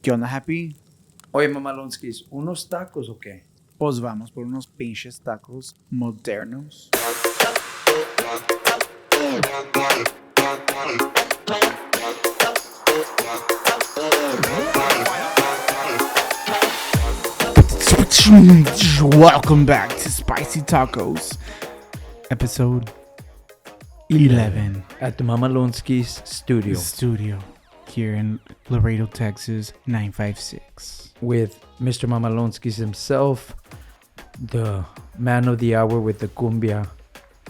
¿Qué onda, Happy? Oye, Mamalonskis, ¿unos tacos o qué? Pues vamos por unos pinches tacos modernos. Welcome back to Spicy Tacos, episode 11. At the Mamalonskis studio. Here in Laredo, Texas, 956. With Mr. Mamalonskis himself, the man of the hour with the Cumbia,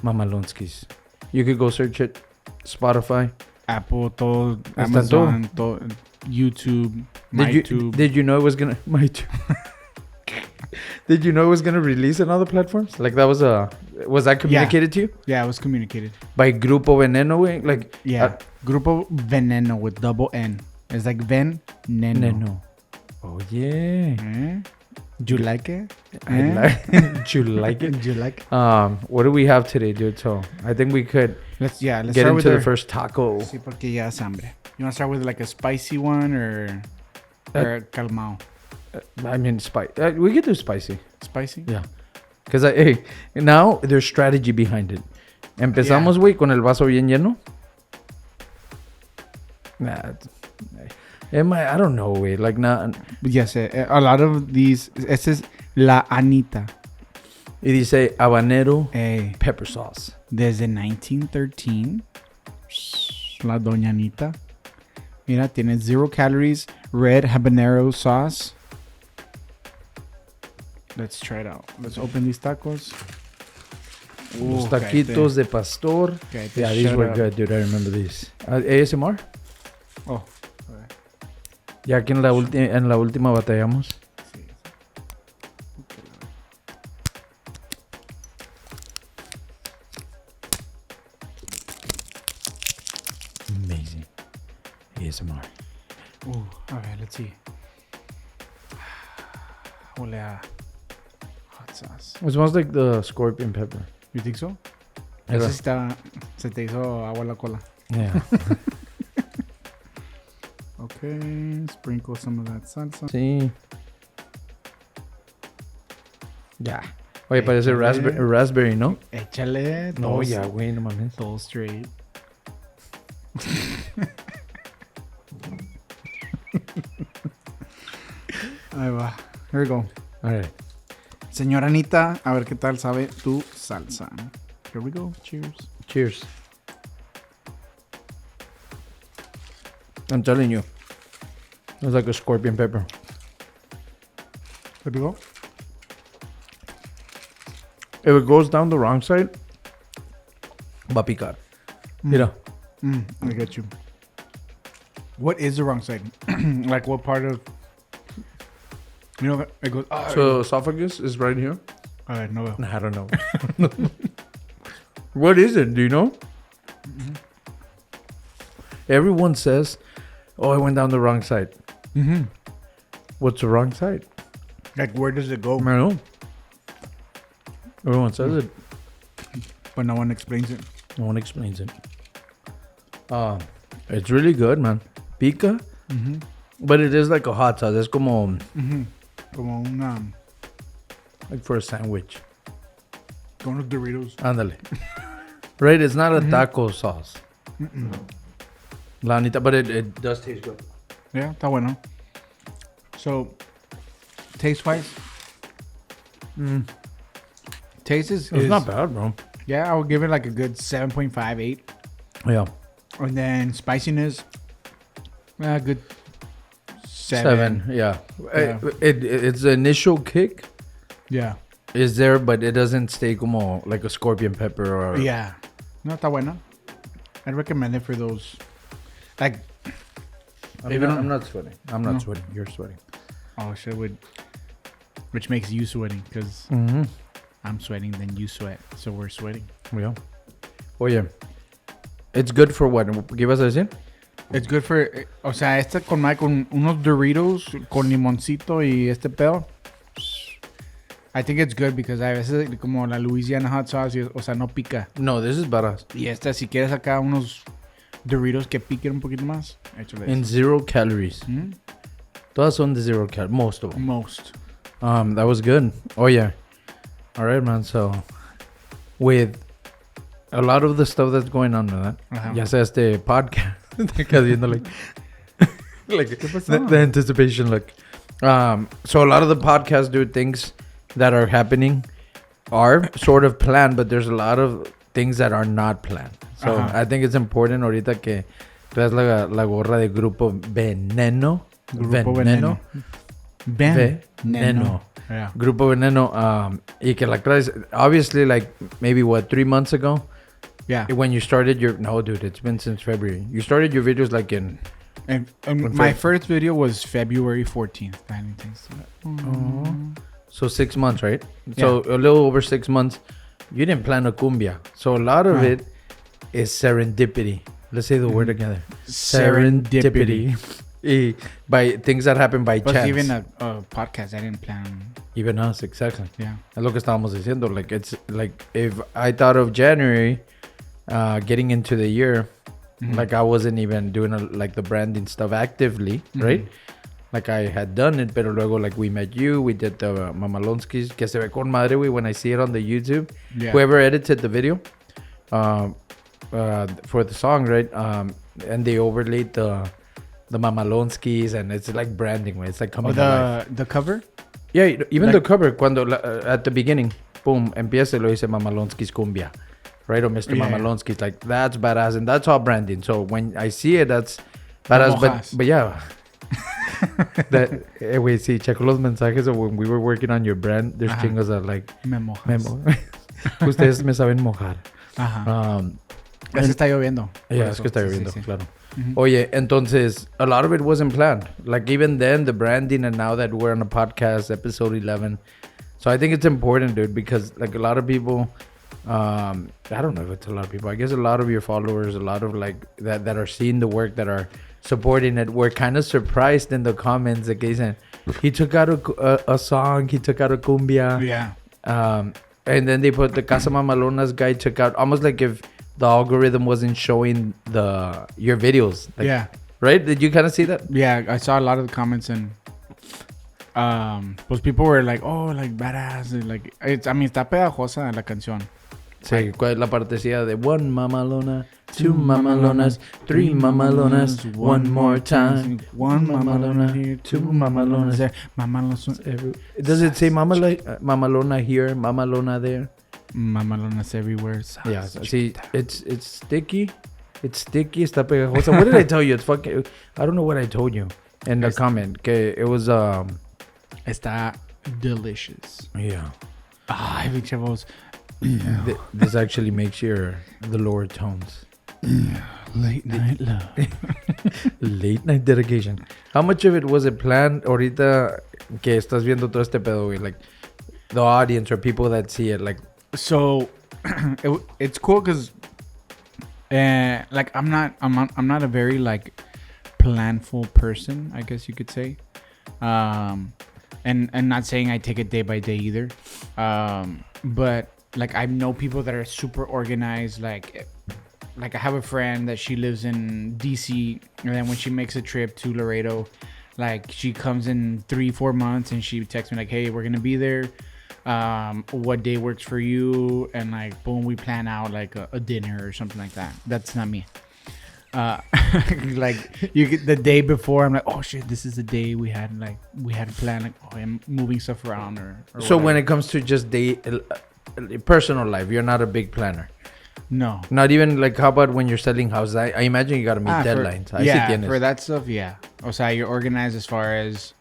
Mamalonskis. You could go search it, Spotify. Apple, todo, Amazon, todo, YouTube, MyTube. Did you know it was gonna Did you know it was gonna release on other platforms? Like that was that communicated to you? Yeah, it was communicated. By Grupo Veneno, güey? Like Grupo Veneno with double N. It's like Veneno. Oh yeah. Do you like it? Do you like it? Do you like it? What do we have today, dude? So I think we could let's get start into the first taco. Sí, porque ya es hambre. You want to start with like a spicy one or calmao? I mean, we could do spicy. Spicy? Yeah. Because now there's strategy behind it. Empezamos, güey, con el vaso bien lleno. Nah. I don't know, güey. Like, nah. Yes, a lot of these. Esta es la Anita. Y dice habanero pepper sauce. Desde 1913. La Doña Anita. Mira, tiene 0 calories. Red habanero sauce. Let's try it out. Let's open these tacos. Los taquitos de pastor. Yeah, these were good, dude. I remember these. ASMR. Oh. Ya que en la última batallamos. Sí. Amazing. ASMR. A ver, let's see. Huele a hot sauce. It smells like the scorpion pepper. You think so? Yeah. Se te hizo agua la cola. Yeah. Okay, sprinkle some of that salsa. Sí. Ya. Oye, parece raspberry, ¿no? Échale. No, ya, güey, no mames. Todo straight. Ahí va. Here we go. All right. Señora Anita, a ver qué tal sabe tu salsa. Here we go. Cheers. Cheers. I'm telling you. It's like a scorpion pepper. Here we go. If it goes down the wrong side, va a picar. Mira. I get you. What is the wrong side? Like what part of... You know, it goes... So esophagus is right here? No. I don't know. What is it? Do you know? Mm-hmm. Everyone says, oh, I went down the wrong side. Mm-hmm. What's the wrong side? Like where does it go? I don't know. Everyone says it. But no one explains it. No one explains it. It's really good, man. Pica. Mm-hmm. But it is like a hot sauce. Es como... Mm-hmm. Como una... Like for a sandwich. Como unos Doritos. Ándale. Right? It's not a taco sauce. La Anita, but it does taste good. Yeah, está bueno. So, taste-wise? Taste is... It's not bad, bro. Yeah, I would give it like a good 7.5, 8. Yeah. And then spiciness, good 7. Yeah. It's the initial kick Yeah. is there, but it doesn't stay como like a scorpion pepper or... Yeah. No, está buena. I'd recommend it for those. Like, I'm not sweating. I'm not sweating. You're sweating. oh shit, which makes you sweating because I'm sweating, then you sweat, so we're sweating. Yeah. Oye, it's good for what? ¿Qué ibas a decir? It's good for, o sea, con unos Doritos con limoncito y este pedo. I think it's good because a veces como la Louisiana hot sauce, o sea, no pica. No, this is badass. Y esta, si quieres acá unos Doritos que piquen un poquito más, échale. And 0 calories. Todas son de 0 cal. Most of them. Most. That was good. Oh yeah. All right, man. So with a lot of the stuff that's going on, ¿verdad? Ya sea este podcast. like the anticipation, like. So a lot of the podcasts do things that are happening are sort of planned, but there's a lot of things that are not planned. So I think it's important ahorita que traes la gorra de Grupo Veneno. Grupo Veneno. Veneno. Yeah. Grupo Veneno. Y que la traes, obviously, like maybe 3 months ago. Yeah. When you started your... No, dude, it's been since February. You started your videos like in... And my first video was February 14th. So 6 months, right? Yeah. So a little over 6 months. You didn't plan a cumbia. So a lot of it is serendipity. Let's say the word together. Serendipity. By things that happen by chance. Even a podcast, I didn't plan. Even us, exactly. Yeah. Es lo que estábamos diciendo. Like, it's like if I thought of January, getting into the year, like I wasn't even doing like the branding stuff actively, right? Like I had done it, pero luego like we met you, we did the Mamalonskis, que se ve con madre, when I see it on the YouTube. Yeah. Whoever edited the video for the song, right? And they overlaid the Mamalonskis, and it's like branding, it's like coming alive. The cover? Yeah, even like, the cover, cuando at the beginning, boom, empieza y lo dice Mamalonskis Cumbia. Right, or Mr. Mamalonskis, like that's badass, and that's all branding. So when I see it, that's badass. But yeah, wait, see, checo los mensajes of when we were working on your brand. There's chingos that like memo. Ustedes me saben mojar. Es está lloviendo. Yeah, es que está lloviendo, claro. Oye, entonces a lot of it wasn't planned. Like even then, the branding, and now that we're on a podcast, episode 11. So I think it's important, dude, because like a lot of people. I don't know if it's a lot of people. I guess a lot of your followers, a lot of like that are seeing the work, that are supporting it, were kind of surprised in the comments. Like they said, he took out a song, he took out a cumbia. Yeah. And then they put the Casa Mamalona's guy took out, almost like if the algorithm wasn't showing your videos. Like, yeah. Right? Did you kind of see that? Yeah, I saw a lot of the comments, and pues people were like, oh, like badass. Like, está pegajosa la canción. Sí, ¿cuál es la partecilla de one mamalona, two mamalonas, three mamalonas, one more time, one mamalona here, two mamalonas there, mamalonas everywhere. Does it say mamalona here, mamalona there? Mamalonas everywhere. Yeah, see, it's sticky. It's sticky, está pegajosa. What did I tell you? It's fucking... I don't know what I told you in the comment. Que it was... Está delicious. Yeah. Ah, chavos. This actually makes the lower tones. Late night love. Late night dedication. How much of it was it planned? Ahorita que estás viendo todo este pedo, güey, like the audience or people that see it, like. So, it's cool because, like I'm not a very like planful person, I guess you could say. And not saying I take it day by day either. But like I know people that are super organized. Like I have a friend that she lives in DC, and then when she makes a trip to Laredo, like she comes in 3-4 months, and she texts me like, hey, we're gonna be there. What day works for you? And like boom, we plan out like a dinner or something like that. That's not me. Like you get the day before, I'm like, oh shit, this is the day we had planned, like, oh, I'm moving stuff around or so whatever. When it comes to just personal life, you're not a big planner. No, not even like, how about when you're selling houses? I imagine you gotta meet deadlines. For that stuff, yeah. O sea, you're organized as far as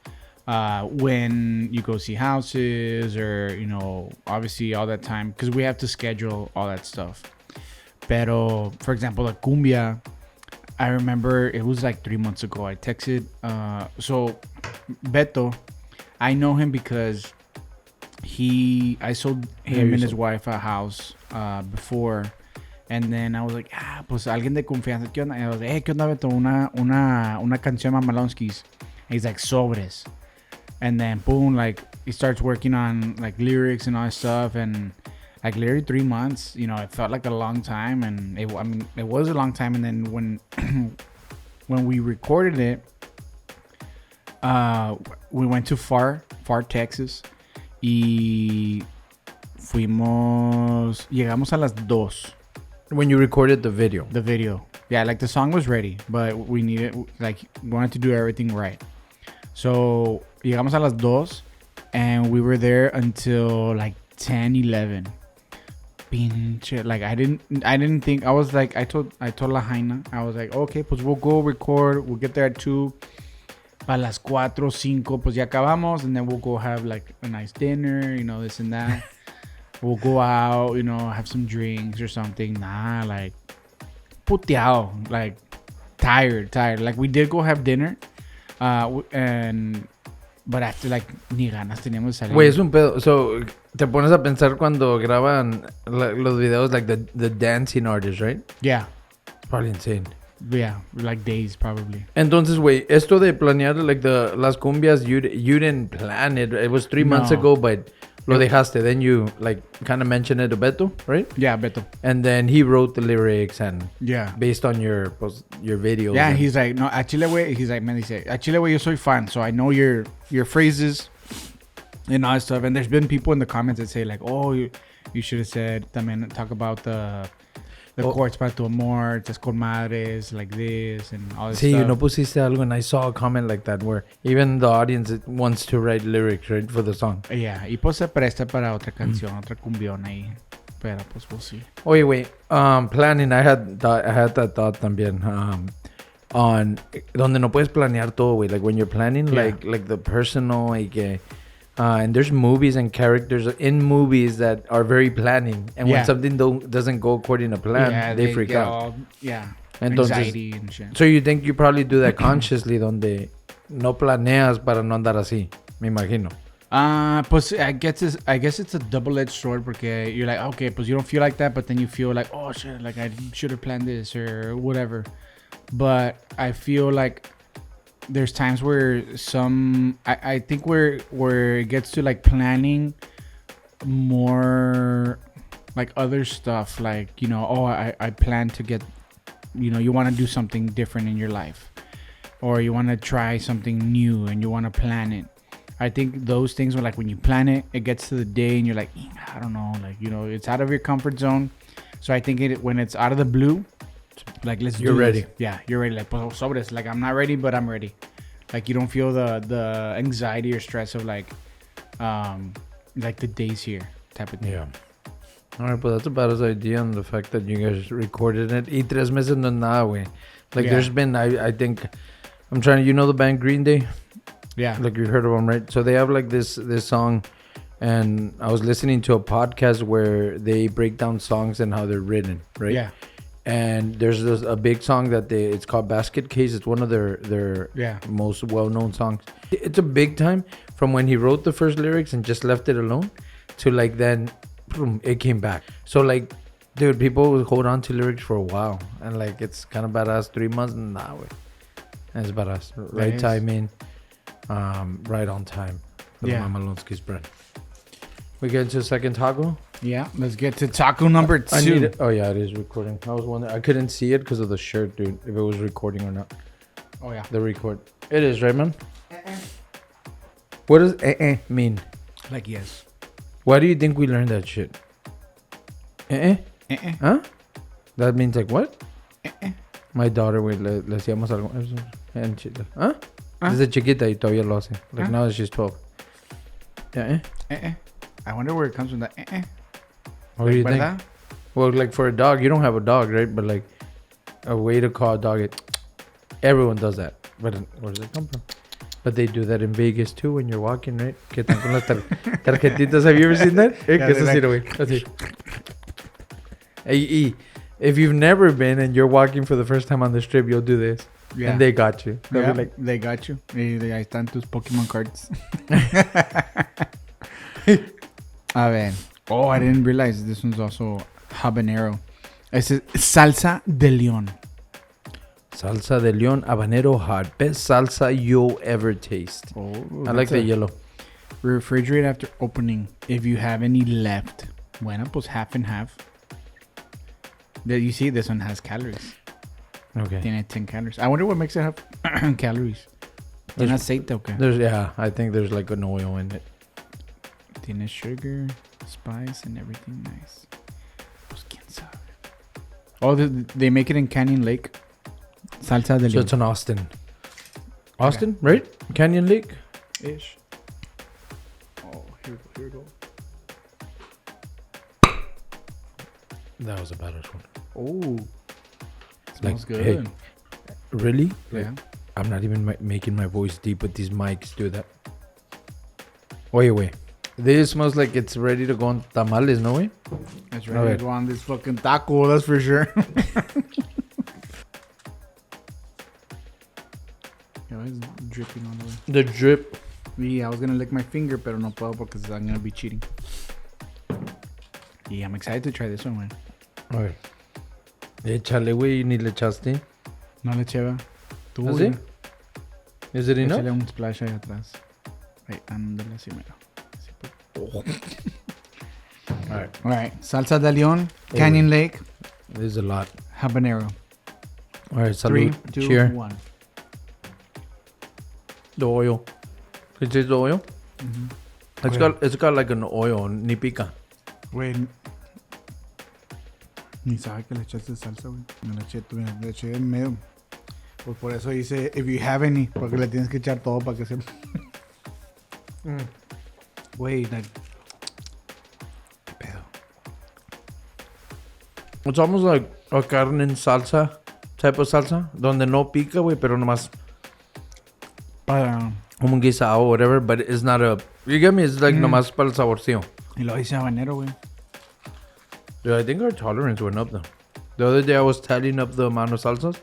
when you go see houses, or obviously all that time, because we have to schedule all that stuff. Pero for example, the Cumbia, I remember it was like 3 months ago. I texted, so Beto, I know him because I sold him and his wife a house before, and then I was like, pues alguien de confianza, ¿qué onda? And I was like, hey, ¿qué onda, Beto? Una canción Mamalonskis. And he's like, sobres. And then boom, like he starts working on like lyrics and all that stuff, and like literally 3 months, it felt like a long time, and it was a long time. And then when we recorded it, we went to far Texas. Y llegamos a las 2. When you recorded the video. The video. Yeah, like the song was ready, but we wanted to do everything right. So, llegamos a las 2 and we were there until like 10, 11. Pinche, like I didn't think, I was like, I told 𝙃𝙤𝙨𝙪, I was like, okay, pues we'll go record, we'll get there at 2. A las 4, 5, pues ya acabamos, and then we'll go have like a nice dinner, you know, this and that. We'll go out, you know, have some drinks or something. Nah, like, puteado, like, tired. Like, we did go have dinner, but after, like, ni ganas teníamos de salir. Güey, es un pedo. So, te pones a pensar cuando graban los videos, like, the dancing artists, right? Yeah. Probably insane. Yeah, like days, probably. Entonces, güey, esto de planear, like, las cumbias, you didn't plan it. It was 3 months ago, but lo dejaste. Then you, like, kind of mentioned it to Beto, right? Yeah, Beto. And then he wrote the lyrics and yeah, based on your videos. Yeah, he's like, no, a Chile, güey, he's like, man, he said, a Chile, güey, yo soy fan, so I know your phrases and all that stuff. And there's been people in the comments that say, like, oh, you should have said, también talk about the chords para tu amor, echas con madres, like this, and all this stuff. Sí, no pusiste algo, and I saw a comment like that where even the audience wants to write lyrics, right, for the song. Yeah, y pues se presta para otra canción, otra cumbión ahí. Pero pues we'll see. Oye, wait, planning, I had that thought también, on donde no puedes planear todo, güey. Like when you're planning, like the personal, like, and there's movies and characters in movies that are very planning, and when something doesn't go according to plan, they freak out. Entonces, anxiety and shit. So you think you probably do that consciously, donde no planeas para no andar así, me imagino. Pues I guess it's a double-edged sword, porque you're like, okay, pues you don't feel like that, but then you feel like, oh shit, like I should have planned this or whatever. But I feel like there's times where I think where it gets to like planning more like other stuff, like, you know, oh, I plan to get, you know, you want to do something different in your life, or you want to try something new and you want to plan it. I think those things are like when you plan it, it gets to the day and you're like, I don't know, like, you know, it's out of your comfort zone. So I think when it's out of the blue, like, you're ready. Yeah, you're ready. Like, pues sobres. Like, I'm not ready, but I'm ready. Like, you don't feel the anxiety or stress of like the days here type of thing. Yeah. All right, but that's about his idea on the fact that you guys recorded it. Y 3 meses no nada, güey. Like, there's been, I think, I'm trying to, you know the band Green Day? Yeah. Like, you heard of them, right? So they have like this song, and I was listening to a podcast where they break down songs and how they're written, right? Yeah. And there's a big song that it's called Basket Case. It's one of their most well-known songs. It's a big time from when he wrote the first lyrics and just left it alone to like then boom, it came back. So like, dude, people will hold on to lyrics for a while, and like it's kind of badass. 3 months, nah, way. It's badass. Right timing, right on time for the Mamalonskis brand. We get into the second taco. Yeah, let's get to taco number 2. Oh yeah, it is recording. I was wondering, I couldn't see it because of the shirt, dude, if it was recording or not. Oh yeah, the record. It is, right, man? What does mean? Like yes. Why do you think we learned that shit? Huh? That means like what? My daughter, le hacíamos algo. And she, huh? Desde chiquita y todavía lo hace. Like now that she's 12. I wonder where it comes from. That What do you think? Well, like for a dog, you don't have a dog, right? But like a way to call a dog, everyone does that. But where does it come from? But they do that in Vegas too when you're walking, right? Que están con las tarjetitas. Have you ever seen that? Hey, if you've never been and you're walking for the first time on the strip, you'll do this. Yeah. And they got you. Yeah, like, they got you. Ahí están tus Pokemon cards. A ver. Oh, I didn't realize this one's also habanero. It's Salsa De Leon. Salsa De Leon, habanero hot. Best salsa you'll ever taste. Oh, I like the yellow. Refrigerate after opening. If you have any left. Bueno, pues half and half. You see, this one has calories. Okay. Tiene 10 calories. I wonder what makes it have calories. ¿Tiene aceite o qué? I think there's like an oil in it. Tiene sugar, spice, and everything nice. Pues quién sabe. Oh, they make it in Canyon Lake. Salsa De Leon. So it's in Austin. Austin, right? Canyon Lake? Ish. Oh, here we go. That was a badass one. Oh. Smells good. Hey, really? Yeah. I'm not even making my voice deep, but these mics do that. Wait. This smells like it's ready to go on tamales, no way? It's ready to go on this fucking taco, that's for sure. It's dripping all the way. The drip. Yeah, I was gonna lick my finger, pero no puedo because I'm gonna be cheating. Yeah, I'm excited to try this one, man. Okay. Échale, güey, ni le echaste. No le eché, tú. ¿Así? Is it enough? Échale un splash ahí atrás. Ahí, ándale así, mero. Alright. Salsa De Leon, Canyon Lake. This is a lot. Habanero. Alright, salud. 3, 2, Cheer. 1. The oil. Can you taste the oil? Mm-hmm. It's got like an oil, ni pica. Güey. Ni sabe que le echaste salsa, güey. Me la eché, le eché en medio. Pues por eso dice, if you have any, porque le tienes que echar todo para que se... Güey, like... ¿Qué pedo? It's almost like a carne en salsa type of salsa, donde no pica, güey, pero nomás Para... como un guisado or whatever, but it's not a... You get me? It's like nomás para el saborcillo. Y lo hice habanero, güey. Dude, I think our tolerance went up though. The other day I was tallying up the amount of salsas.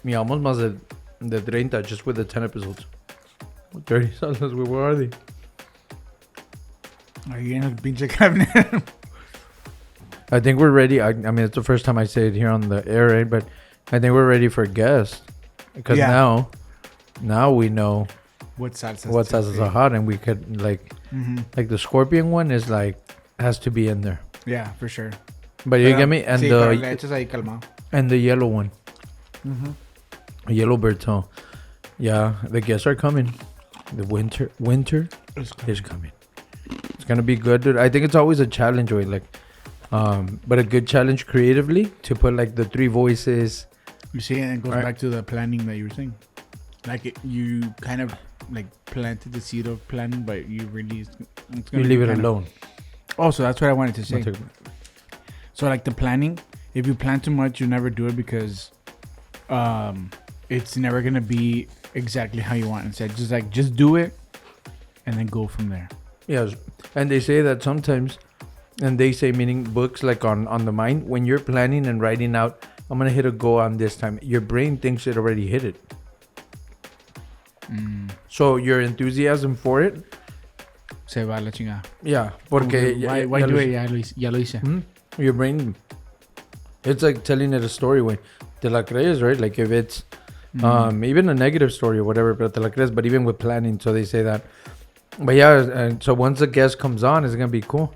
Miramos más de 30 just with the 10 episodes. 30 salsas, güey, where are they? Ahí en el pinche cabinet. I think we're ready. I mean, it's the first time I say it here on the air, right? But I think we're ready for guests. Because now we know what salsas are hot, and we could like the scorpion one is like has to be in there. Yeah, for sure. But you get me? And sí, pero le echas ahí calmado. And the yellow one. Yellow bird tone. Yeah, the guests are coming. The winter is coming. It's gonna be good, dude. I think it's always a challenge, way like, but a good challenge creatively to put like the 3 voices. You see, and it goes back to the planning that you were saying. Like you kind of like planted the seed of planning, but you really you leave it alone. Oh, so that's what I wanted to say. So like the planning, if you plan too much, you never do it because it's never gonna be exactly how you want. Instead, just do it and then go from there. Yes, and they say that sometimes, and they say meaning books like on the mind, when you're planning and writing out, I'm gonna hit a goal on this time, your brain thinks it already hit it. So your enthusiasm for it se va a la chingada. Yeah, porque why do it? Ya lo hice. Your brain, it's like telling it a story, way. Te la crees, right? Like if it's even a negative story or whatever, pero te la crees. But even with planning, so they say that. But yeah, and so once the guest comes on, it's gonna be cool,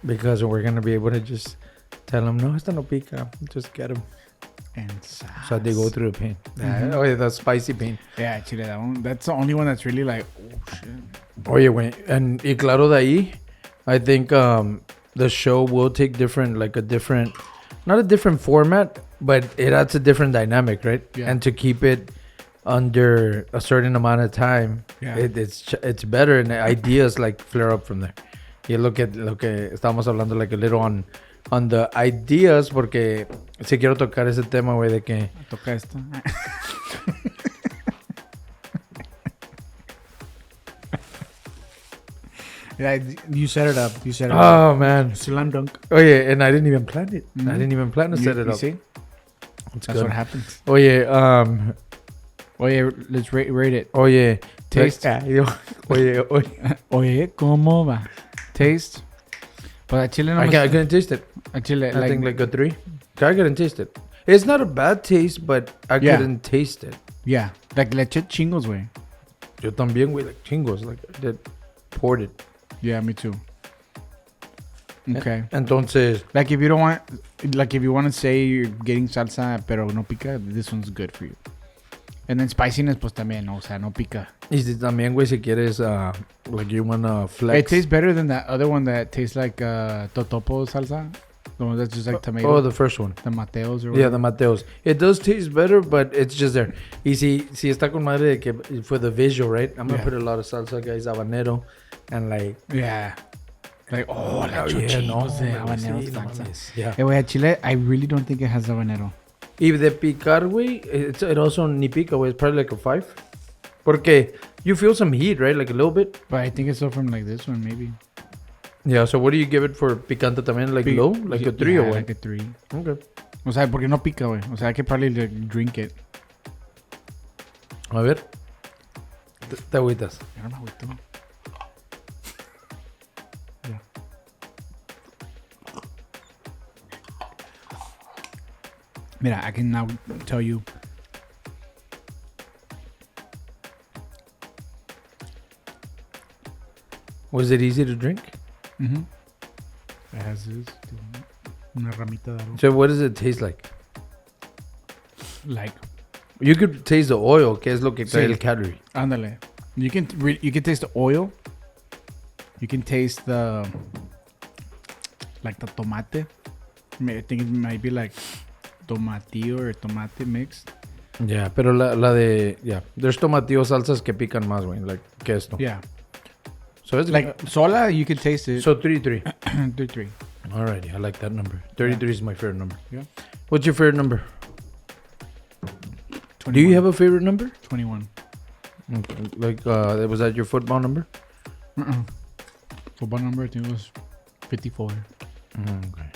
because we're gonna be able to just tell them, no, esta no pica, just get them. And so they go through the pain. Oh, the spicy pain. Yeah, actually, that's the only one that's really like, oh shit. Oye, güey, and y claro de ahí, I think the show will take not a different format, but it adds a different dynamic, right? Yeah. And to keep it under a certain amount of time, it's better, and ideas like flare up from there. You look at lo que estábamos hablando like a little on the ideas, porque si quiero tocar ese tema, güey, de que... Toca esto. Yeah, you set it up. Oh, man. Slam dunk. Oye, and I didn't even plan it. I didn't even plan to set it up. See? That's good. what happens. Oye, let's rate it. Oye, taste. Oye. Oye, ¿cómo va? Taste. But actually, I couldn't taste it. Actually, I think like a 3. I couldn't taste it. It's not a bad taste, but I couldn't taste it. Yeah, like le eché chingos, güey. Yo también, güey, like chingos, like I did poured it. Yeah, me too. Okay. Entonces, like if you want to say you're getting salsa pero no pica, this one's good for you. And then spiciness, pues también, o sea, no pica. Y si también, güey, si quieres, like you wanna flex. It tastes better than that other one that tastes like totopo salsa. The one that's just like tomato. Oh, the first one. The Mateos or whatever. Yeah, the Mateos. It does taste better, but it's just there. Y si está con madre de que for the visual, right? I'm gonna put a lot of salsa, guys, habanero, and like... Yeah. Like, like chochinos de habanero salsa. Yeah. Hey, wait, Chile, I really don't think it has habanero. Y de picar, güey, it also ni pica, güey. It's probably like a 5. Porque you feel some heat, right? Like a little bit. But I think it's all from like this one, maybe. Yeah, so what do you give it for picante también? Like low? Like a 3 or what? Like a 3. Okay. O sea, porque no pica, güey. O sea, I could probably like, drink it. A ver. Te agüitas. I don't know what to do. Yeah. Mira, I can now tell you. Was it easy to drink? Mm-hmm. It has this. Una ramita de algo. So what does it taste like? Like. You could taste the oil, que es lo que trae el calorie. Ándale. You can taste the oil. You can taste the like the tomate. I think it might be like tomatillo or tomate mixed. Yeah, pero la de... Yeah, there's tomatillo salsas que pican más, güey. Like, que esto. Yeah. So it's like sola, you can taste it. So 3. 3. Alrighty, I like that number. 33 is my favorite number. Yeah. What's your favorite number? 21. Do you have a favorite number? 21. Okay. Like, was that your football number? Football number, I think it was 54. Okay.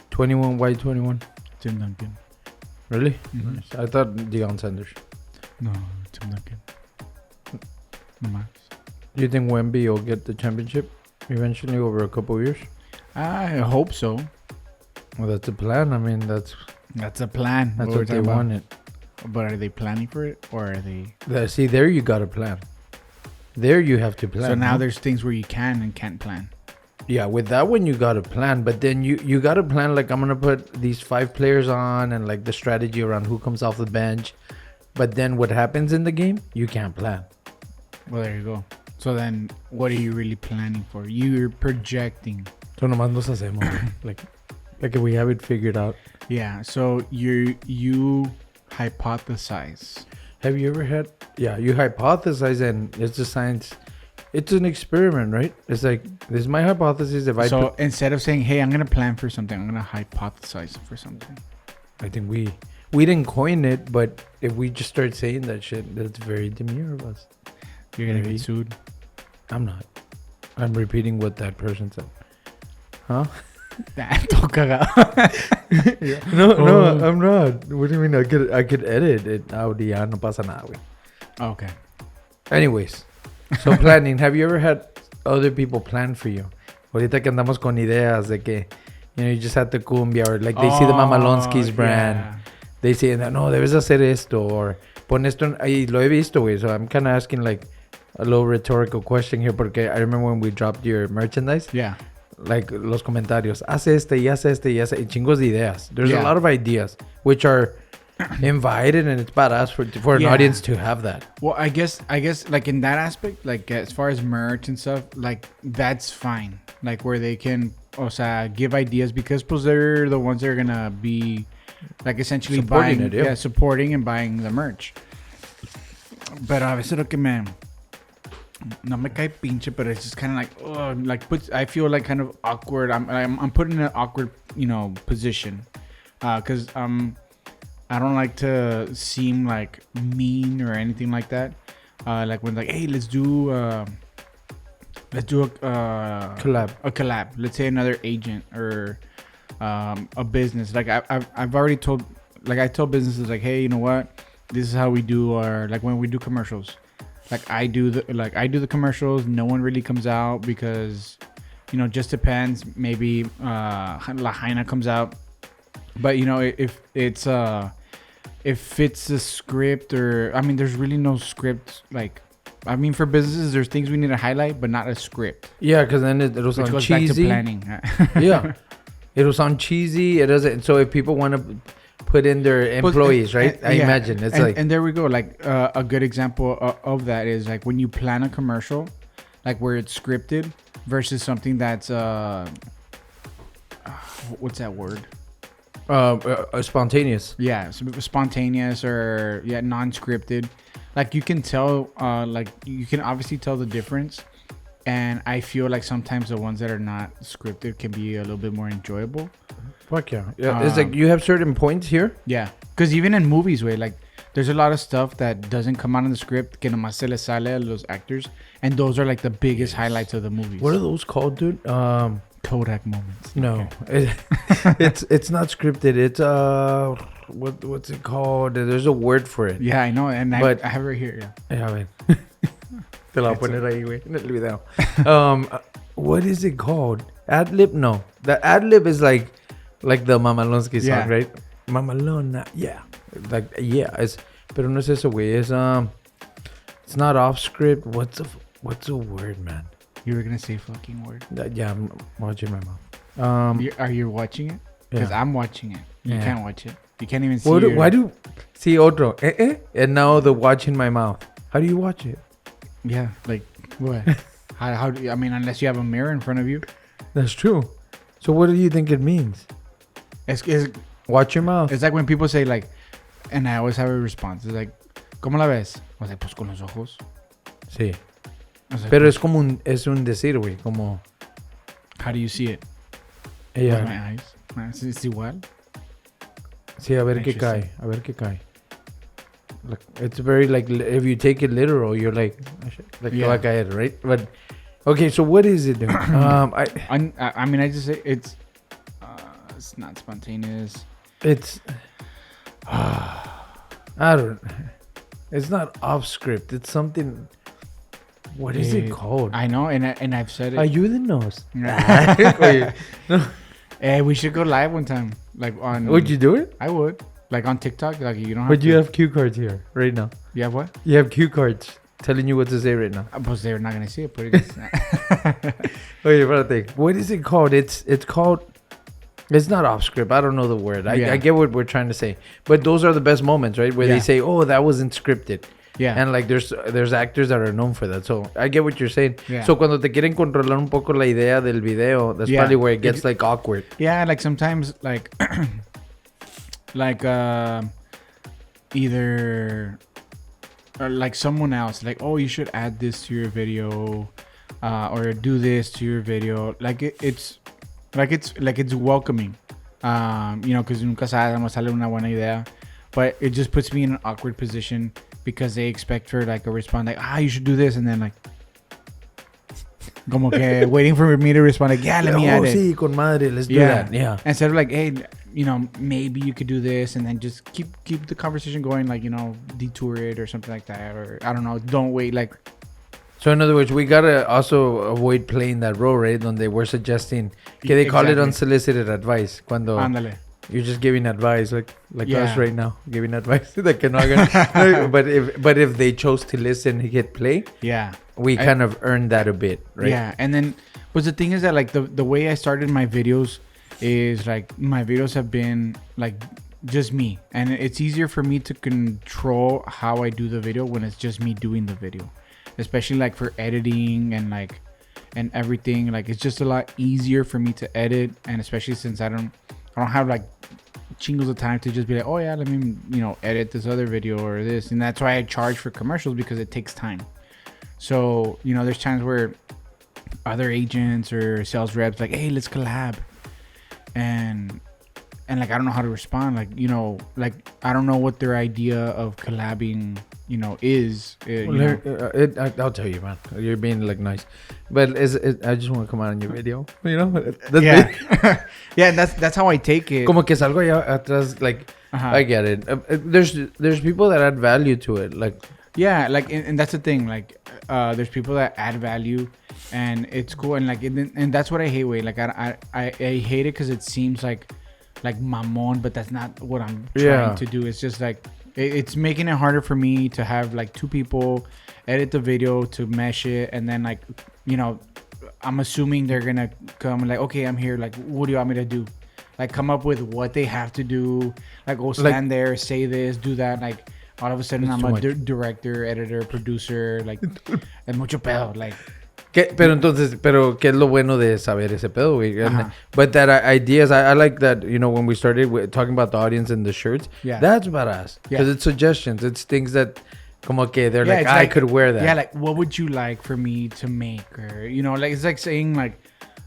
21, why 21? Tim Duncan. Really? Mm-hmm. Nice. I thought 𝙃𝙤𝙥𝙪 Sanders. No, Tim Duncan. No más. Do you think Wemby will get the championship eventually over a couple of years? I hope so. Well, that's a plan. I mean, that's a plan. That's what they wanted. But are they planning for it, or are they? See, there you got to plan. There you have to plan. So now there's things where you can and can't plan. Yeah, with that one you got to plan, but then you got to plan like I'm gonna put these 5 players on and like the strategy around who comes off the bench. But then what happens in the game, you can't plan. Well, there you go. So then, what are you really planning for? You're projecting. So nomás nos hacemos, like if we have it figured out. Yeah. So you hypothesize. Have you ever had? Yeah, you hypothesize, and it's a science. It's an experiment, right? It's like, this is my hypothesis. So instead of saying, hey, I'm going to plan for something, I'm going to hypothesize for something. I think we didn't coin it, but if we just start saying that shit, that's very demure of us. You're going to get sued? I'm not. I'm repeating what that person said. Huh? Todo cagado. No, I'm not. What do you mean? I could edit it out. Ya no pasa nada, güey. Okay. Anyways. So planning, have you ever had other people plan for you? Ahorita que andamos con ideas de que, you just had the Cumbia, or like they see the Mamalonskis brand. Yeah. They say, no, debes hacer esto, or pon esto, y lo he visto, güey. So I'm kind of asking like a little rhetorical question here, porque I remember when we dropped your merchandise. Yeah. Like los comentarios, haz este, y chingos de ideas. There's a lot of ideas, which are invited, and it's badass for an audience to have that. Well, I guess like in that aspect, like as far as merch and stuff, like that's fine. Like where they can, give ideas, because pues they're the ones that are gonna be like essentially supporting buying, supporting and buying the merch. But a veces lo que no me cae pinche, but it's just kind of like, I feel like kind of awkward. I'm put in an awkward, position, because I don't like to seem like mean or anything like that. Like when hey, let's do a collab. Let's say another agent or a business. Like I've already told, like I told businesses like, hey, you know what? This is how we do our, like when we do commercials. Like I do the commercials. No one really comes out because, just depends. Maybe La Jaina comes out. But if it's a script, or there's really no script. Like, for businesses, there's things we need to highlight, but not a script. Yeah, because then it'll sound goes cheesy. Back to planning. Yeah, it'll sound cheesy. It doesn't. So if people want to, put in their employees, right? I yeah, imagine it's and there we go. Like a good example of that is like when you plan a commercial, like where it's scripted versus something that's what's that word? Spontaneous. Yeah, spontaneous or non-scripted. Like you can tell, like you can obviously tell the difference. And I feel like sometimes the ones that are not scripted can be a little bit more enjoyable. Fuck yeah. It's like you have certain points here. Yeah, because even in movies, way like there's a lot of stuff that doesn't come out in the script que nomás se les sale a los actors, and those are like the biggest highlights of the movies. What are those called, dude? Kodak moments. No, it's not scripted. It's what's it called? There's a word for it. Yeah, I know, and But- I have it right here. Yeah. Yeah, man. Te la voy a poner ahí, güey, en el video. What is it called? Ad-lib? No. The ad-lib is like the Mamalonskis song, Yeah. right? Mamalona, yeah. Like, yeah. Pero no es eso, güey. It's not off script. What's a word, man? You were gonna say fucking word. Yeah, I'm watching my mouth. Are you watching it? Because Yeah. I'm watching it. You Yeah. can't watch it. You can't even see. Why do see otro? And now the watch in my mouth. How do you watch it? Yeah, like what? how do you, I mean, unless you have a mirror in front of you. That's true. So what do you think it means? It's Watch your mouth. like when people say like, and I always have a response. It's like, ¿cómo la ves? I was like, pues con los ojos. Sí. I was like, Pero es como es un decir, güey, como how do you see it? ella. With my eyes. Es igual. Sí, a ver qué cae, a ver qué cae. Like, it's very like if you take it literal, you're like que va a caer, right? But okay, so what is it? Dude? I mean, I just say it's not spontaneous. It's I don't. It's not off script. It's something. What is it called? I know, and I've said it. Are you the nose? Hey, we should go live one time, like on. Would you do it? I would, like on TikTok. Like you don't have. But you have cue cards here right now. You have what? You have cue cards telling you what to say right now. Pues they're not gonna see it, but it's Wait, espérate. What is it called? It's called. It's not off script. I don't know the word. I get what we're trying to say. But those are the best moments, right? Where they say, "Oh, that wasn't scripted." Yeah. And like there's actors that are known for that. So I get what you're saying. Yeah. So cuando te quieren controlar un poco la idea del video, that's probably where it gets like awkward. Yeah, like sometimes like like either like someone else like, oh, you should add this to your video or do this to your video. Like it's welcoming. You know, because nunca sabes, no sale una buena idea. But it just puts me in an awkward position because they expect for like a response like, you should do this, and then like como que waiting for me to respond like, yeah, let me add it. Sí, con madre, let's do that. Yeah. Instead of like, hey, you know, maybe you could do this, and then just keep the conversation going, like, you know, detour it or something like that, or I don't know, don't wait like. So in other words, we gotta also avoid playing that role, right? Donde we're suggesting que they call it unsolicited advice. Cuando Ándale. you're just giving advice, like us right now, giving advice that que no hagan. but if they chose to listen, hit play. Yeah. We kind of earned that a bit, right? Yeah, and then, but the thing is that like the way I started my videos is like my videos have been like just me, and it's easier for me to control how I do the video when it's just me doing the video, especially like for editing and like and everything. Like it's just a lot easier for me to edit, and especially since I don't have like chingos of time to just be like, oh yeah, let me, you know, edit this other video or this, and that's why I charge for commercials, because it takes time. So, you know, there's times where other agents or sales reps like, hey, let's collab, and like I don't know how to respond. Like, you know, like I don't know what their idea of collabing, you know, is. I'll tell you, man. You're being like nice, but I just want to come out on your video. You know, yeah, yeah. That's how I take it. Como que salgo allá atrás, like I get it. There's people that add value to it, like. Yeah, like and that's the thing. Like, there's people that add value, and it's cool. And like, and that's what I hate. Like, I hate it because it seems like mamon, but that's not what I'm trying to do. It's just like it's making it harder for me to have like two people edit the video to mesh it, and then like, you know, I'm assuming they're gonna come like, okay, I'm here. Like, what do you want me to do? like come up with what they have to do. Like go stand there, say this, do that. Like all of a sudden I'm a director, editor, producer. Like es mucho pedo. Like. Pero ¿qué es lo bueno de saber ese pedo, güey? But that ideas, I like that, you know, when we started talking about the audience and the shirts, that's badass. Because it's suggestions. It's things that, como que they're like, I could wear that. Yeah, like, what would you like for me to make? Or, you know, like, it's like saying, like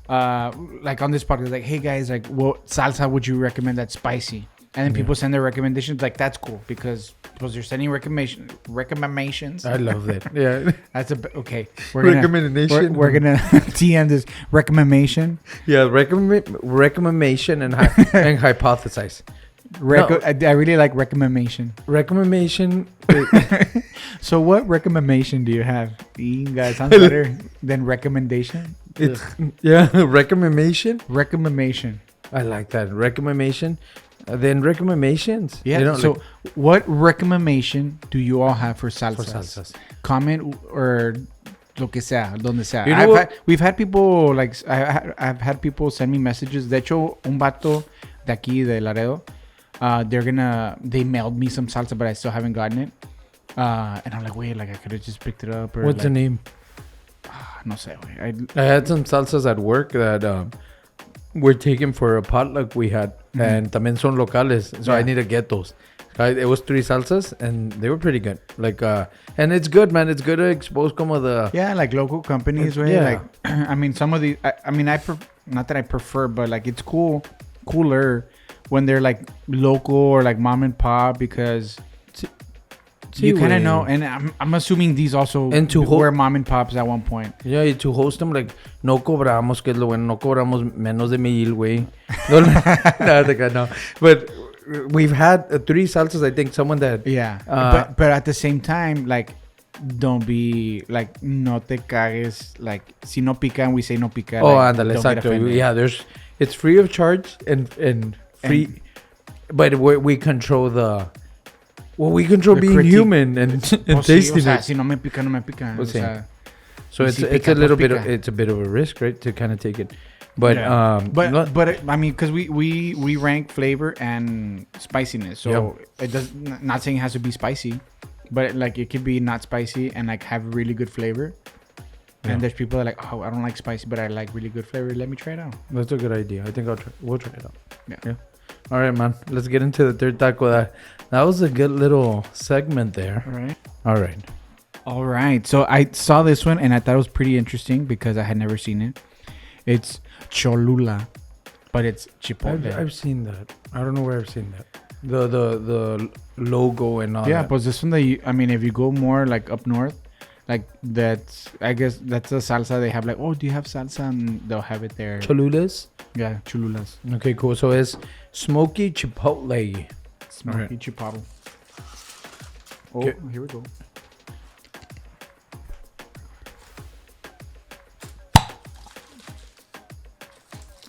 on this podcast, like, hey, guys, like, what salsa would you recommend that's spicy? And then people send their recommendations. Like, that's cool because you're sending recommendations. I love that. Yeah. That's okay. We're gonna TM this recommendation. Yeah, recommendation and hypothesize. I really like recommendation. Recommendation. So what recommendation do you have? Guys, sounds better than recommendation. Recommendation. Recommendation. I like that. Recommendation. Then recommendations. Yeah. You know, so what recommendation do you all have for salsas? Comment or lo que sea, donde sea. We've had people like I've had people send me messages. De hecho, un vato de aquí de Laredo, they mailed me some salsa, but I still haven't gotten it. And I'm like, wait, like I could have just picked it up. Or what's the name? No sé, güey. I had some salsas at work that were taken for a potluck we had, and también son locales, so I need to get those. It was 3 salsas, and they were pretty good. Like, and it's good, man. It's good to expose como the like local companies, right? Yeah. Like, I mean, some of the, not that I prefer, but like it's cooler when they're like local or like mom and pop because. You kind of know, and I'm assuming these also were mom and pops at one point. Yeah, to host them, like, no cobramos, que es lo bueno, no cobramos menos de 1,000, güey. No. But we've had 3 salsas, I think, someone that... Yeah, but at the same time, like, don't be, like, no te cagues, like, si no pican, we say no pica. Oh, like, ándale, exacto. Yeah, it's free of charge and free, but we control the... Well, we control being critique. Human and tasting it. Si no me pica, no me pica. So it's a little bit it's a bit of a risk, right, to kind of take it. But I mean, because we rank flavor and spiciness, so it does. Not saying it has to be spicy, but like it could be not spicy and like have really good flavor. Yeah. And there's people that are like, oh, I don't like spicy, but I like really good flavor. Let me try it out. That's a good idea. I think we'll try it out. Yeah. All right, man. Let's get into the third taco. That was a good little segment there. All right. So I saw this one and I thought it was pretty interesting because I had never seen it. It's Cholula, but it's Chipotle. I've seen that. I don't know where I've seen that. The logo and all that. Yeah, but this one, if you go more like up north, like I guess that's a salsa they have. Like, oh, do you have salsa? And they'll have it there. Cholulas? Yeah, Cholulas. Okay, cool. So it's smoky chipotle. Smoky chipotle. Oh, okay. Here we go.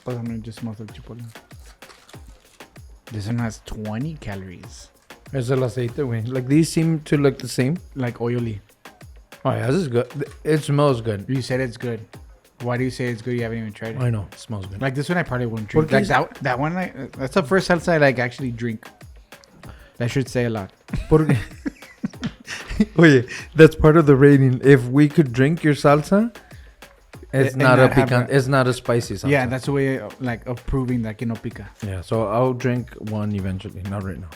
It just smells like chipotle. This one has 20 calories. Es el aceite, güey. Like, these seem to look the same. Like oily. Oh, yeah, this is good. It smells good. You said it's good. Why do you say it's good? You haven't even tried it. I know. It smells good. Like, this one I probably wouldn't drink. Like, that one, that's the first salsa I, like, actually drink. That should say a lot. Oye, that's part of the rating. If we could drink your salsa, it's not a picante. It's not a spicy salsa. Yeah, that's a way of, like, of proving that que no pica. Yeah, so I'll drink one eventually. Not right now.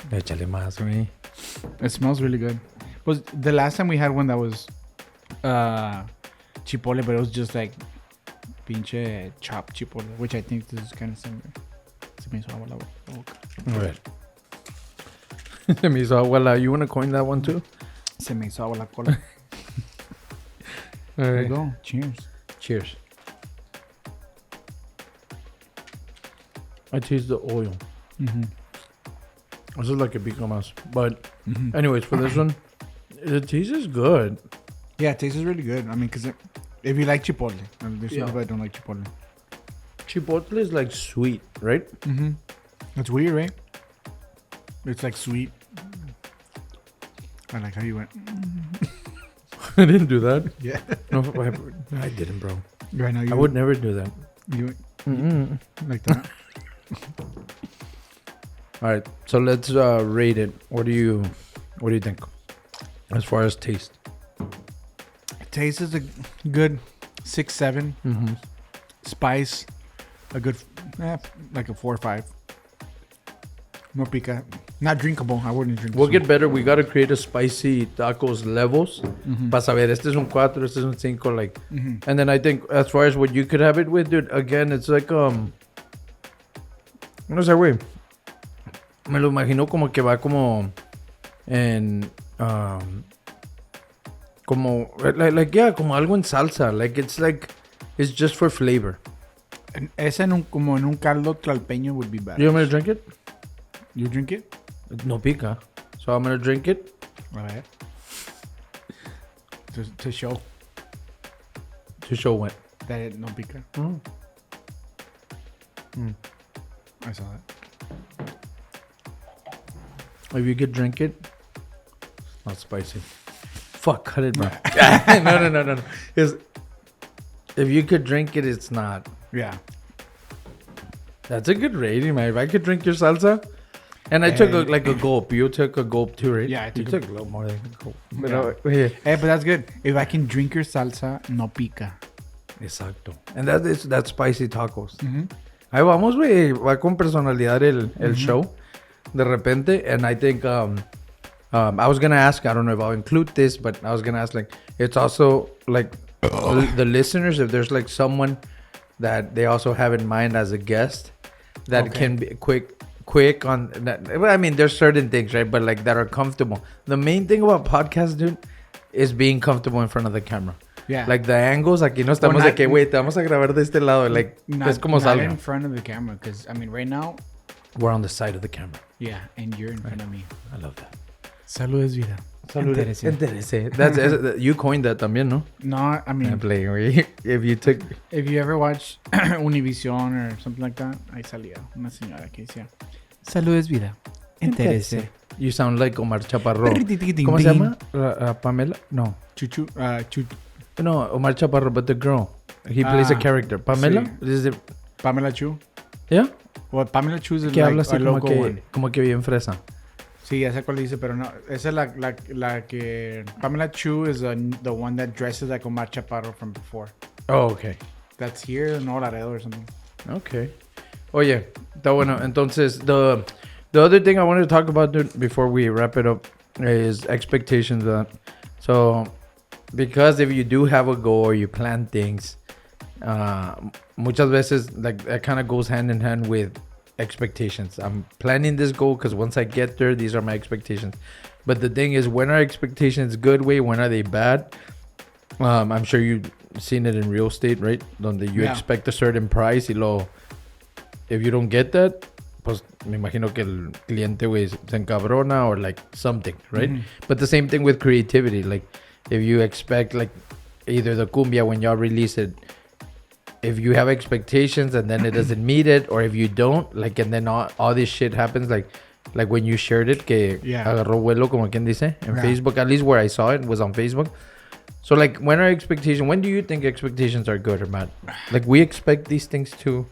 Échale más, güey. It smells really good. Was the last time we had one that was chipotle, but it was just like pinche chopped chipotle, which I think this is kind of similar. Se me hizo agua la boca. All right. Se me hizo agua la. You want to coin that one too? Se me hizo agua la cola. All right. There you go. Cheers. Cheers. I taste the oil. Mm-hmm. This is like a pico más. But anyways, for this one, the taste is good. Yeah, it tastes really good. I mean, because if you like chipotle, there's some people that don't like chipotle. Chipotle is like sweet, right? Mm-hmm. That's weird, right? It's like sweet. I like how you went. I didn't do that. Yeah. No, I didn't, bro. Right now, I would never do that. You like that? All right, so let's rate it. What do you think as far as taste? Taste is a good 6-7. Mm-hmm. Spice, a good like a 4 or 5. No pica. Not drinkable. I wouldn't drink. We'll get better. We gotta create a spicy tacos levels. Para saber, este es un 4, este es un 5, like. And then I think as far as what you could have it with, dude, again, it's like no sé, güey. Me lo imagino como que va como en como like yeah, como algo en salsa. Like it's just for flavor. Ese como en un caldo tlalpeño would be bad. You want me to drink it? You drink it? No pica. So I'm gonna drink it. A ver. To show To show what? that it no pica. I saw that. If you could drink it, not spicy. Fuck, cut it, bro. No. Because if you could drink it, it's not. Yeah. That's a good rating, man. If I could drink your salsa, and I took a gulp. You took a gulp too, right? Yeah, I you took took a little more than a gulp. Yeah. Yeah. Hey, but that's good. If I can drink your salsa, no pica. Exacto. And that's spicy tacos. Ahí vamos, güey. Va con personalidad el show. De repente, and I think I was gonna ask. I don't know if I'll include this, but I was gonna ask, like, it's also like the listeners, if there's like someone that they also have in mind as a guest that can be quick on that. I mean, there's certain things, right? But like that are comfortable. The main thing about podcasts, dude, is being comfortable in front of the camera. Yeah. Like the angles, aquí no estamos de que, güey, te vamos a grabar de este lado. Like, es como not salga. in front of the camera, because I mean, right now, We're on the side of the camera. yeah, and you're in front of me. I love that. Salud es vida. Interese. That's you coined that también, ¿no? No, I mean, I'm playing, güey. if you ever watch Univision or something like that, ahí salía una señora que decía, salud es vida. Interese. You sound like Omar Chaparro. ¿Cómo se llama? Pamela? No. Chuchu. No, Omar Chaparro, but the girl. He plays a character. Pamela? Sí. Is it? Pamela Chu. Yeah? Well, Pamela Chu is Que like habla a así local one. como que bien fresa. Sí, esa cual dice, pero no. Esa es la que... Pamela Chu is the one that dresses like Omar Chaparro from before. Oh, okay. That's here in Laredo or something. Okay. Oye, está bueno. Entonces, the other thing I wanted to talk about, dude, before we wrap it up is expectations. So, because if you do have a goal or you plan things, muchas veces, like, that kind of goes hand in hand with expectations. I'm planning this goal because once I get there, these are my expectations. But the thing is, when are expectations good way? When are they bad? I'm sure you've seen it in real estate, right? Donde you expect a certain price y if you don't get that, pues me imagino que el cliente, güey, se encabrona or like something, right? But the same thing with creativity. Like, if you expect, like, either the Cumbia when y'all release it, if you have expectations and then it doesn't meet it, or if you don't, like, and then all this shit happens, like when you shared it, que agarró vuelo, como quien dice, en Facebook, at least where I saw it was on Facebook. So, like, when do you think expectations are good or bad? Like, we expect these things to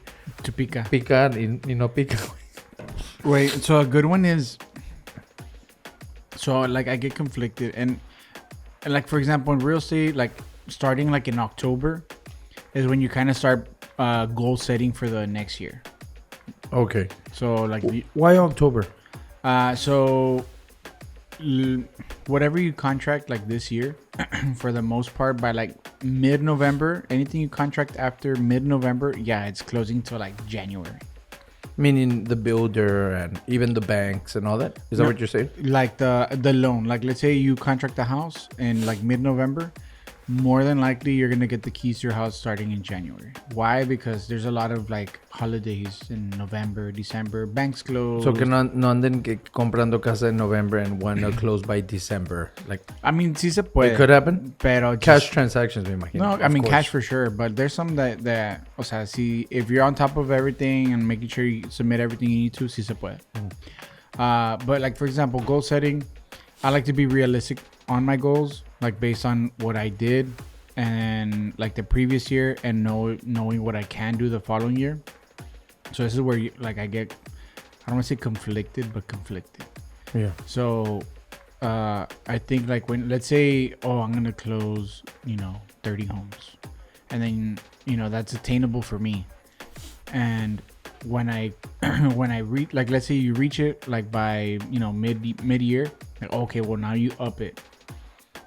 pica. Picar y no pica. Wait, so a good one is... So, like, I get conflicted. And like, for example, in real estate, like, starting, like, in October is when you kind of start goal setting for the next year. Okay. So, like... Why October? So... whatever you contract, like, this year, for the most part, by, like, mid-November, anything you contract after mid-November, it's closing till, like, January. Meaning the builder and even the banks and all that? Is that what you're saying? Like the loan. Like, let's say you contract a house in, like, mid-November. More than likely, you're going to get the keys to your house starting in January. Why? Because there's a lot of, like, holidays in November, December. Banks close. So que no anden comprando casa in November and want to close by December. Like, I mean, sí se puede. It could happen. Pero cash transactions, me imagino. No, I mean, cash for sure. But there's some that o sea, see, if you're on top of everything and making sure you submit everything you need to, sí se puede. But, like, for example, goal setting, I like to be realistic on my goals, like, based on what I did and, like, the previous year, and knowing what I can do the following year. So this is where I get, I don't want to say conflicted, but conflicted. Yeah. So I think like when, let's say, I'm going to close, 30 homes. And then, that's attainable for me. And when I reach, like, let's say you reach it like by, mid-year, like, okay, well now you up it.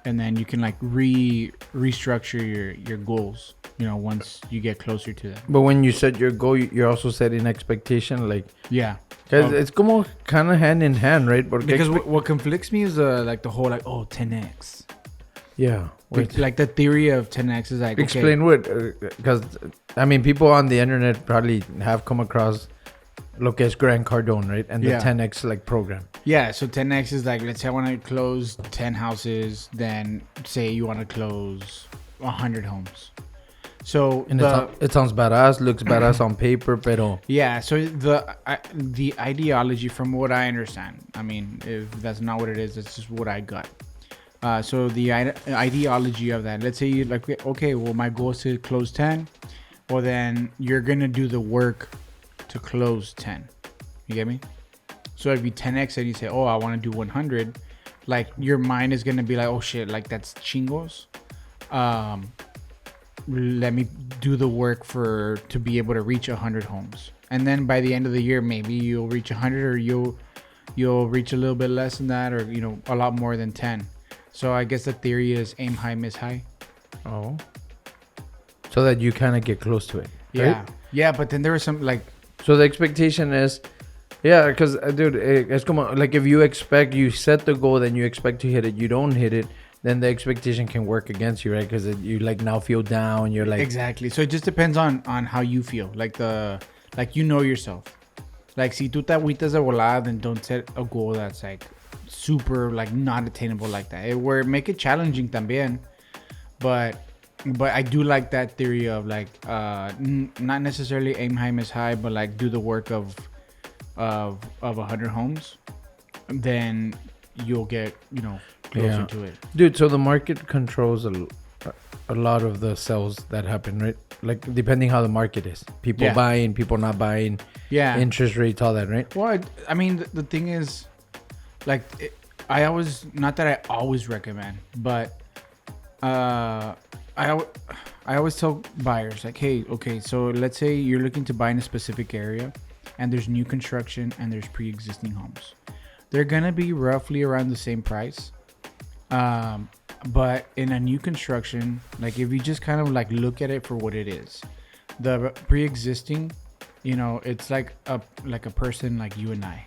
And then you can like restructure your goals, once you get closer to that. But when you set your goal, you're also setting expectation, like, yeah. Because it's como kind of hand in hand, right? Because what conflicts me is the whole 10x. Yeah. Like the theory of 10x is like, explain what, because I mean, people on the internet probably have come across lo que es Grant Cardone, right? And the 10x like program. Yeah, so 10x is like, let's say I want to close 10 houses, then say you want to close 100 homes. So and it sounds badass, looks badass on paper, pero yeah. So the ideology, from what I understand, I mean, if that's not what it is, that's just what I got. So the ideology of that, let's say you like, okay, well my goal is to close 10. Well, then you're gonna do the work to close 10. You get me? So if you 10x and you say, I want to do 100, like your mind is gonna be like, oh shit, like that's chingos. Let me do the work to be able to reach 100 homes. And then by the end of the year, maybe you'll reach 100, or you'll reach a little bit less than that, or a lot more than 10. So I guess the theory is aim high, miss high. Oh. So that you kind of get close to it. Yeah. Right? Yeah, but then there was some like, so the expectation is, yeah, because dude, it's como, like if you set the goal, then you expect to hit it, you don't hit it, then the expectation can work against you, right? Because you like now feel down. You're like, exactly. So it just depends on how you feel. Like yourself. Like si tú te agüitas de volada, then don't set a goal that's like super like not attainable like that. Where make it challenging también. But I do like that theory of like not necessarily aim high, miss high, but like do the work of 100 homes, then you'll get closer to it. Dude, so the market controls a lot of the sales that happen, right? Like depending how the market is, people buying, people not buying, interest rates, all that, right? Well, I mean the thing is, like I always recommend, but I always tell buyers like, hey, okay, so let's say you're looking to buy in a specific area, and there's new construction and there's pre-existing homes. They're gonna be roughly around the same price. But in a new construction, like if you just kind of like look at it for what it is, the pre-existing, it's like a person like you and I,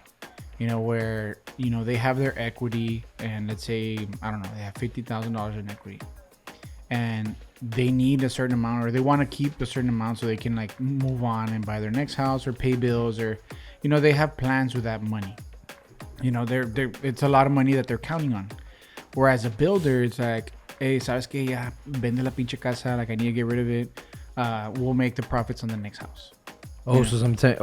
where, they have their equity, and let's say, I don't know, they have $50,000 in equity, and they need a certain amount, or they want to keep a certain amount so they can like move on and buy their next house or pay bills, or, they have plans with that money. It's a lot of money that they're counting on. Whereas a builder, it's like, hey, sabes que ya vende la pinche casa, like I need to get rid of it. We'll make the profits on the next house. Oh, so sometimes,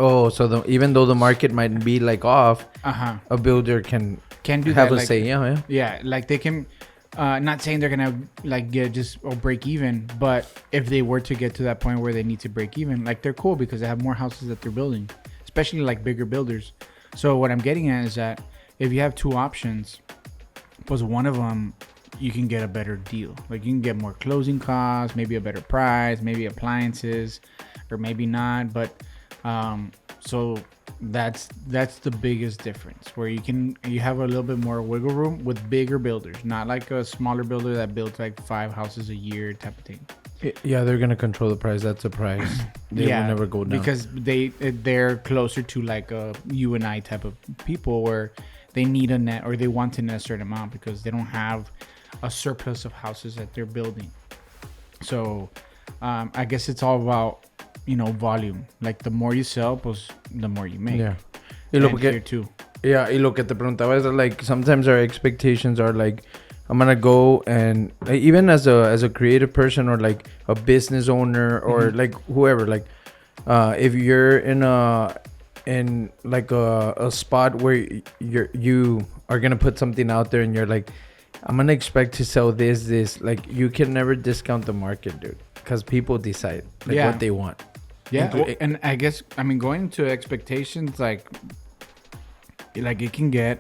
even though the market might be like off, a builder can do have that, a like, say, yeah, like they can. Not saying they're gonna like get just break even, but if they were to get to that point where they need to break even, like they're cool because they have more houses that they're building, especially like bigger builders. So what I'm getting at is that if you have two options, plus one of them, you can get a better deal. Like you can get more closing costs, maybe a better price, maybe appliances, or maybe not. But so that's the biggest difference, where you have a little bit more wiggle room with bigger builders, not like a smaller builder that builds like 5 houses a year type of thing. Yeah, they're gonna control the price. That's a price. They will never go down because they're closer to like a you and I type of people, where they need a net, or they want to net a certain amount because they don't have a surplus of houses that they're building. So I guess it's all about volume. Like the more you sell, pues the more you make. Yeah. And here too. Yeah, y lo que te preguntaba is like sometimes our expectations are like, I'm gonna go and even as a creative person, or like a business owner, or like whoever, like if you're in like a spot where you are gonna put something out there and you're like, I'm gonna expect to sell this, like you can never discount the market, dude, because people decide what they want. Yeah, and I guess, I mean, going to expectations, like it can get,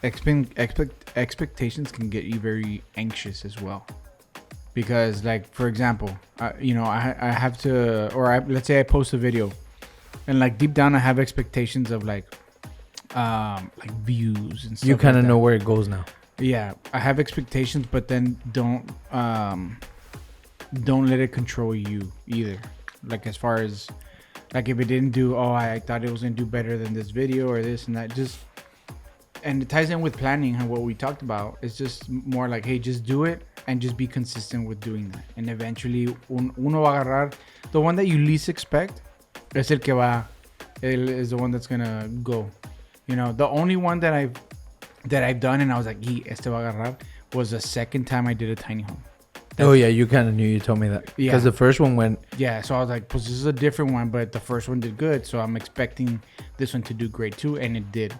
expectations can get you very anxious as well. Because, like, for example, you know, I have to, or let's say I post a video, and like deep down I have expectations of like views and stuff. You kind of like know where it goes now. Yeah, I have expectations, but then don't let it control you either. Like, as far as, like, if it didn't do, I thought it was gonna do better than this video or this and that. Just, and it ties in with planning and what we talked about. It's just more like, hey, just do it and just be consistent with doing that. And eventually, uno va a agarrar the one that you least expect. Es el que va. Is the one that's gonna go. You know, the only one that I've done and I was like, este va a agarrar, was the second time I did a tiny home. Yeah, you kind of knew. You told me that. Yeah. Because the first one went. Yeah, so I was like, this is a different one, but the first one did good. So I'm expecting this one to do great too, and it did.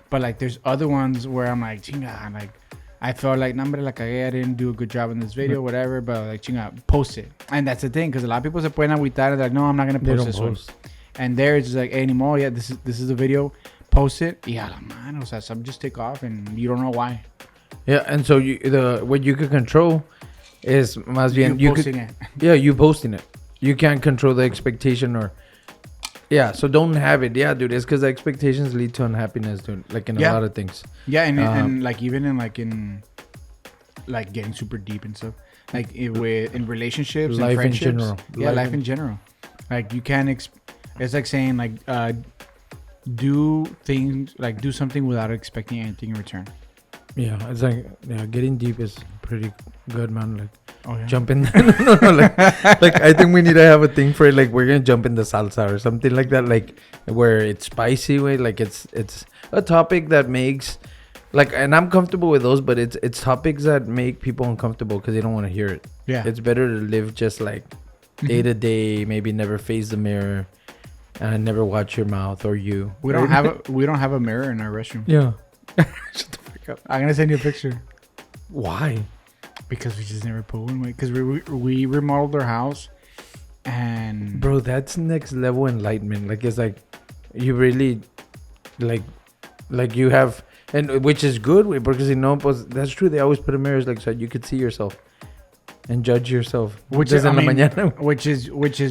But like, there's other ones where I'm like, chinga, like, I felt like, number like I didn't do a good job in this video, whatever. But like, chinga, post it. And that's the thing, because a lot of people se pueden agüitar and they're like, no, I'm not gonna post this one. And there it's just like, hey, anymore. Yeah, this is the video. Post it. Yeah, man. O sea, some just take off, and you don't know why. Yeah, and so what you could control is más bien you posting it. Yeah, you posting it. You can't control the expectation or. Yeah, so don't have it. Yeah, dude, it's because the expectations lead to unhappiness, dude. Like in a lot of things. Yeah, and like even in getting super deep and stuff. Like in relationships, life and friendships. In general. Yeah, life in general. Like you can't. It's like saying like do things, like do something without expecting anything in return. Yeah, it's like getting deep is pretty good, man. Like. Oh, yeah. Jump in. no, like I think we need to have a thing for it. Like we're gonna jump in the salsa or something like that. Like where it's spicy way. Like it's a topic that makes like, and I'm comfortable with those, but it's topics that make people uncomfortable because they don't want to hear it. Yeah, it's better to live just like day to day. Maybe never face the mirror and never watch your mouth or you. We don't have a mirror in our restroom. Yeah. Shut the fuck up. I'm gonna send you a picture. Why? Because we just never put one away. Because we remodeled our house, and bro, that's next level enlightenment. Like it's like you really like you have, and which is good because that's true. They always put a mirror like so you could see yourself and judge yourself. Which is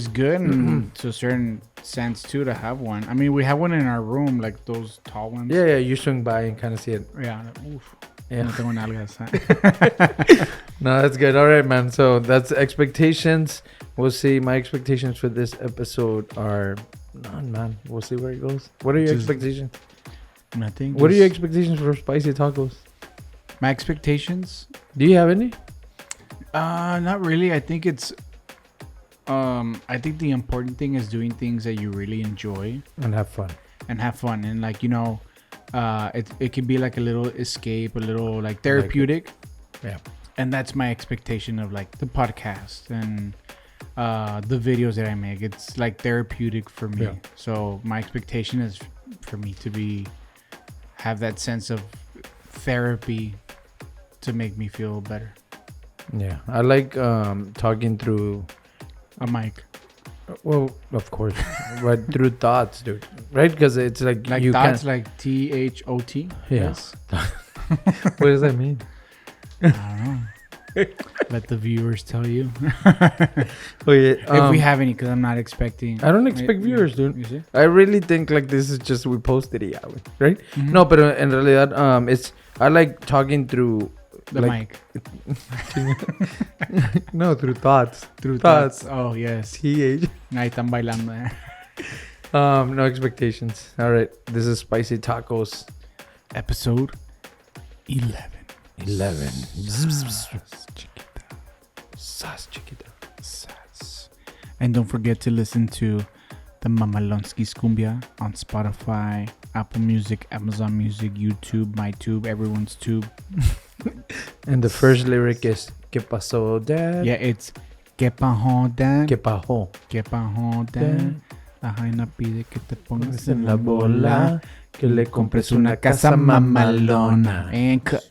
good to a certain sense too, to have one. I mean, we have one in our room, like those tall ones. Yeah. You swing by and kind of see it. Yeah. Oof. Yeah. No tengo nalgas. No, that's good. All right, man. So that's expectations. We'll see. My expectations for this episode are none, man. We'll see where it goes. What are your expectations? Nothing. What are your expectations for spicy tacos? My expectations? Do you have any? Not really. I think it's I think the important thing is doing things that you really enjoy and have fun. And like, you know, it can be like a little escape, a little like therapeutic. Yeah. And that's my expectation of like the podcast and the videos that I make. It's like therapeutic for me. Yeah. So my expectation is for me to have that sense of therapy to make me feel better. Yeah. I like talking through a mic. Well, of course, but through thoughts, dude. Right? Because it's like you thoughts, like THOT. Yes. What does that mean? I don't know. Let the viewers tell you. If we have any, because I'm not expecting. I don't expect viewers, dude. You see? I really think like this is just we posted it, right? Mm-hmm. No, but in realidad, it's I like talking through the mic. No, through thoughts. Through thoughts. Oh yes. TH. Ahí están bailando. No expectations. All right, this is Spicy Tacos, episode 11. 11. And don't forget to listen to the Mamalonskis Cumbia on Spotify, Apple Music, Amazon Music, YouTube, MyTube, everyone's tube. And the first lyric is ¿Qué pasó, Dad? Yeah, it's ¿Qué pasó, Dad? ¿Qué pasó? ¿Qué pasó, Dad? La jaina pide que te pongas en la bola, que le compres una casa mamalona. And cut.